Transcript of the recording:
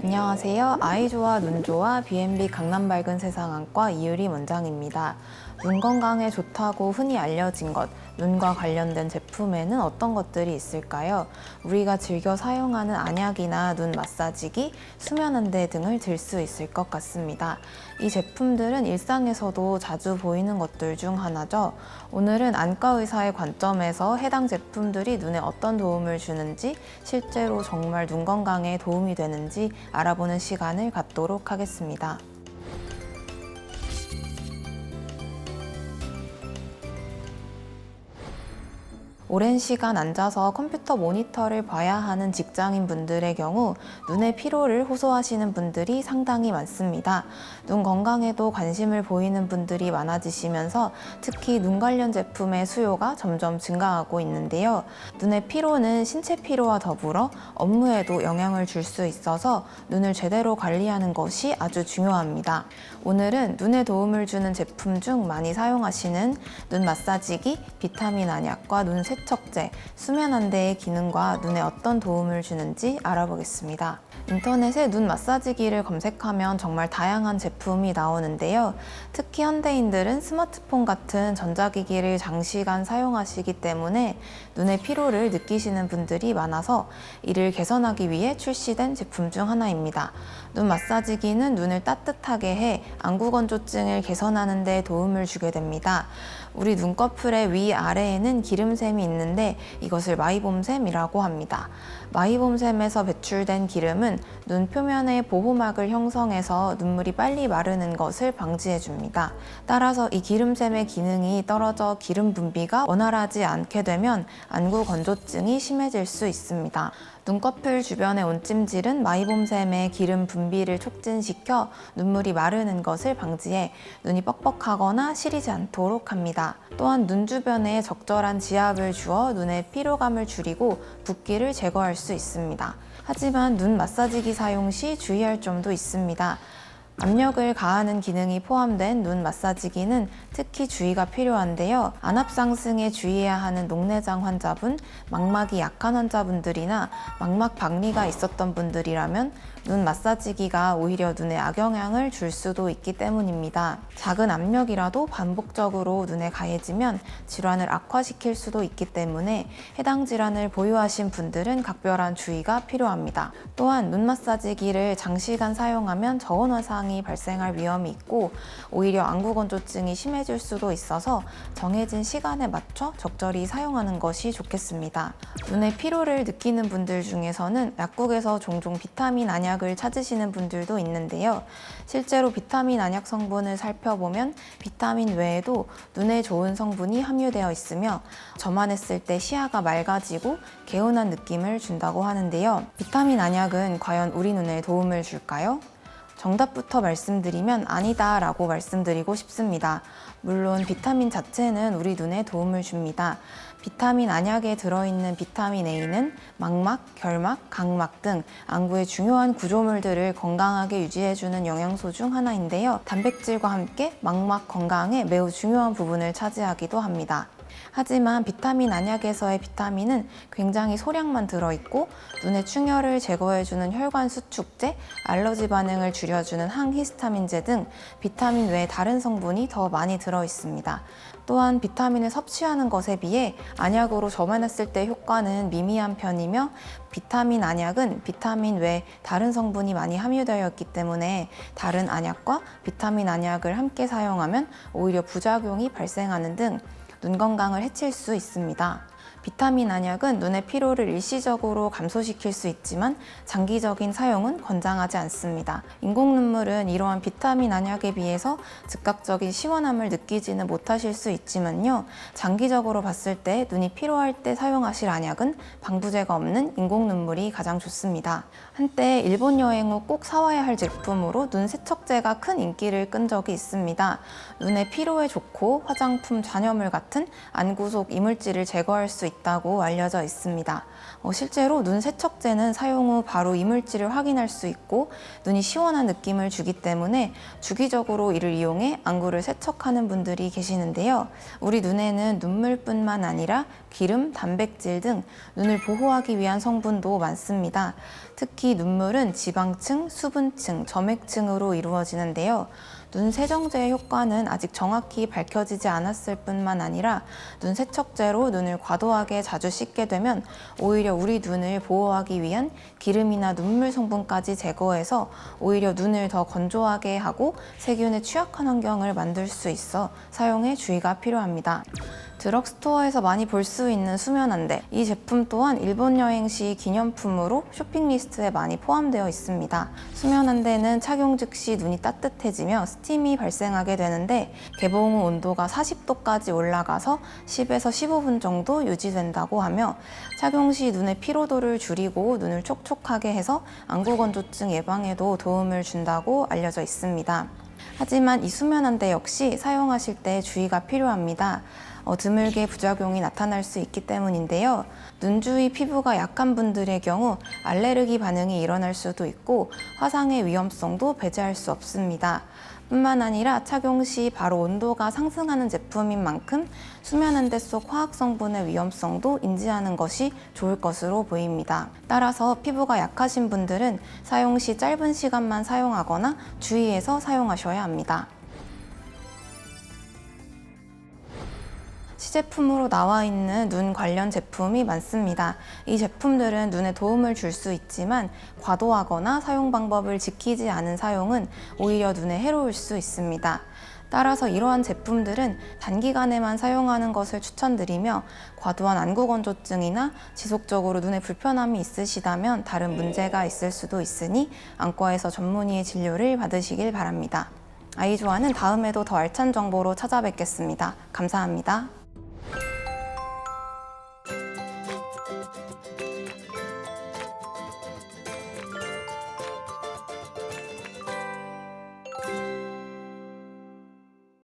안녕하세요. 아이좋아 눈좋아 B&B 강남밝은 세상안과 이유리 원장입니다. 눈 건강에 좋다고 흔히 알려진 것, 눈과 관련된 제품에는 어떤 것들이 있을까요? 우리가 즐겨 사용하는 안약이나 눈 마사지기, 수면 안대 등을 들 수 있을 것 같습니다. 이 제품들은 일상에서도 자주 보이는 것들 중 하나죠. 오늘은 안과 의사의 관점에서 해당 제품들이 눈에 어떤 도움을 주는지, 실제로 정말 눈 건강에 도움이 되는지 알아보는 시간을 갖도록 하겠습니다. 오랜 시간 앉아서 컴퓨터 모니터를 봐야 하는 직장인 분들의 경우 눈의 피로를 호소하시는 분들이 상당히 많습니다. 눈 건강에도 관심을 보이는 분들이 많아지시면서 특히 눈 관련 제품의 수요가 점점 증가하고 있는데요. 눈의 피로는 신체 피로와 더불어 업무에도 영향을 줄 수 있어서 눈을 제대로 관리하는 것이 아주 중요합니다. 오늘은 눈에 도움을 주는 제품 중 많이 사용하시는 눈 마사지기, 비타민 안약과 눈 세척제, 수면 안대의 기능과 눈에 어떤 도움을 주는지 알아보겠습니다. 인터넷에 눈 마사지기를 검색하면 정말 다양한 제품이 나오는데요. 특히 현대인들은 스마트폰 같은 전자기기를 장시간 사용하시기 때문에 눈의 피로를 느끼시는 분들이 많아서 이를 개선하기 위해 출시된 제품 중 하나입니다. 눈 마사지기는 눈을 따뜻하게 해 안구 건조증을 개선하는 데 도움을 주게 됩니다. 우리 눈꺼풀의 위아래에는 기름샘이 있는데 이것을 마이봄샘이라고 합니다. 마이봄샘에서 배출된 기름은 눈 표면에 보호막을 형성해서 눈물이 빨리 마르는 것을 방지해 줍니다. 따라서 이 기름샘의 기능이 떨어져 기름 분비가 원활하지 않게 되면 안구 건조증이 심해질 수 있습니다. 눈꺼풀 주변의 온찜질은 마이봄샘의 기름 분비를 촉진시켜 눈물이 마르는 것을 방지해 눈이 뻑뻑하거나 시리지 않도록 합니다. 또한 눈 주변에 적절한 지압을 주어 눈의 피로감을 줄이고 붓기를 제거할 수 있습니다. 하지만 눈 마사지기 사용 시 주의할 점도 있습니다. 압력을 가하는 기능이 포함된 눈 마사지기는 특히 주의가 필요한데요. 안압 상승에 주의해야 하는 녹내장 환자분, 망막이 약한 환자분들이나 망막 박리가 있었던 분들이라면 눈 마사지기가 오히려 눈에 악영향을 줄 수도 있기 때문입니다. 작은 압력이라도 반복적으로 눈에 가해지면 질환을 악화시킬 수도 있기 때문에 해당 질환을 보유하신 분들은 각별한 주의가 필요합니다. 또한 눈 마사지기를 장시간 사용하면 저온 화상이 발생할 위험이 있고 오히려 안구 건조증이 심해질 수도 있어서 정해진 시간에 맞춰 적절히 사용하는 것이 좋겠습니다. 눈의 피로를 느끼는 분들 중에서는 약국에서 종종 비타민 안약을 찾으시는 분들도 있는데요. 실제로 비타민 안약 성분을 살펴보면 비타민 외에도 눈에 좋은 성분이 함유되어 있으며 점안했을 때 시야가 맑아지고 개운한 느낌을 준다고 하는데요. 비타민 안약은 과연 우리 눈에 도움을 줄까요? 정답부터 말씀드리면 아니다 라고 말씀드리고 싶습니다. 물론 비타민 자체는 우리 눈에 도움을 줍니다. 비타민 안약에 들어있는 비타민 A는 망막, 결막, 각막 등 안구의 중요한 구조물들을 건강하게 유지해주는 영양소 중 하나인데요. 단백질과 함께 망막 건강에 매우 중요한 부분을 차지하기도 합니다. 하지만 비타민 안약에서의 비타민은 굉장히 소량만 들어있고 눈의 충혈을 제거해주는 혈관 수축제, 알러지 반응을 줄여주는 항히스타민제 등 비타민 외에 다른 성분이 더 많이 들어있습니다. 또한 비타민을 섭취하는 것에 비해 안약으로 점안했을 때 효과는 미미한 편이며 비타민 안약은 비타민 외에 다른 성분이 많이 함유되어 있기 때문에 다른 안약과 비타민 안약을 함께 사용하면 오히려 부작용이 발생하는 등 눈 건강을 해칠 수 있습니다. 비타민 안약은 눈의 피로를 일시적으로 감소시킬 수 있지만 장기적인 사용은 권장하지 않습니다. 인공 눈물은 이러한 비타민 안약에 비해서 즉각적인 시원함을 느끼지는 못하실 수 있지만요. 장기적으로 봤을 때 눈이 피로할 때 사용하실 안약은 방부제가 없는 인공 눈물이 가장 좋습니다. 한때 일본 여행 후 꼭 사와야 할 제품으로 눈 세척제가 큰 인기를 끈 적이 있습니다. 눈의 피로에 좋고 화장품 잔여물 같은 안구 속 이물질을 제거할 수 수 있다고 알려져 있습니다. 실제로 눈 세척제는 사용 후 바로 이물질을 확인할 수 있고 눈이 시원한 느낌을 주기 때문에 주기적으로 이를 이용해 안구를 세척하는 분들이 계시는데요. 우리 눈에는 눈물뿐만 아니라 기름, 단백질 등 눈을 보호하기 위한 성분도 많습니다. 특히 눈물은 지방층, 수분층, 점액층으로 이루어지는데요. 눈 세정제의 효과는 아직 정확히 밝혀지지 않았을 뿐만 아니라 눈 세척제로 눈을 과도하게 자주 씻게 되면 오히려 우리 눈을 보호하기 위한 기름이나 눈물 성분까지 제거해서 오히려 눈을 더 건조하게 하고 세균에 취약한 환경을 만들 수 있어 사용에 주의가 필요합니다. 드럭스토어에서 많이 볼 수 있는 수면안대. 이 제품 또한 일본 여행 시 기념품으로 쇼핑 리스트에 많이 포함되어 있습니다. 수면안대는 착용 즉시 눈이 따뜻해지며 스팀이 발생하게 되는데 개봉 후 온도가 40도까지 올라가서 10에서 15분 정도 유지된다고 하며 착용 시 눈의 피로도를 줄이고 눈을 촉촉하게 해서 안구 건조증 예방에도 도움을 준다고 알려져 있습니다. 하지만 이 수면안대 역시 사용하실 때 주의가 필요합니다. 드물게 부작용이 나타날 수 있기 때문인데요. 눈 주위 피부가 약한 분들의 경우 알레르기 반응이 일어날 수도 있고 화상의 위험성도 배제할 수 없습니다. 뿐만 아니라 착용 시 바로 온도가 상승하는 제품인 만큼 수면안대 속 화학 성분의 위험성도 인지하는 것이 좋을 것으로 보입니다. 따라서 피부가 약하신 분들은 사용 시 짧은 시간만 사용하거나 주의해서 사용하셔야 합니다. 시제품으로 나와 있는 눈 관련 제품이 많습니다. 이 제품들은 눈에 도움을 줄 수 있지만 과도하거나 사용 방법을 지키지 않은 사용은 오히려 눈에 해로울 수 있습니다. 따라서 이러한 제품들은 단기간에만 사용하는 것을 추천드리며 과도한 안구 건조증이나 지속적으로 눈에 불편함이 있으시다면 다른 문제가 있을 수도 있으니 안과에서 전문의의 진료를 받으시길 바랍니다. 아이조아는 다음에도 더 알찬 정보로 찾아뵙겠습니다. 감사합니다.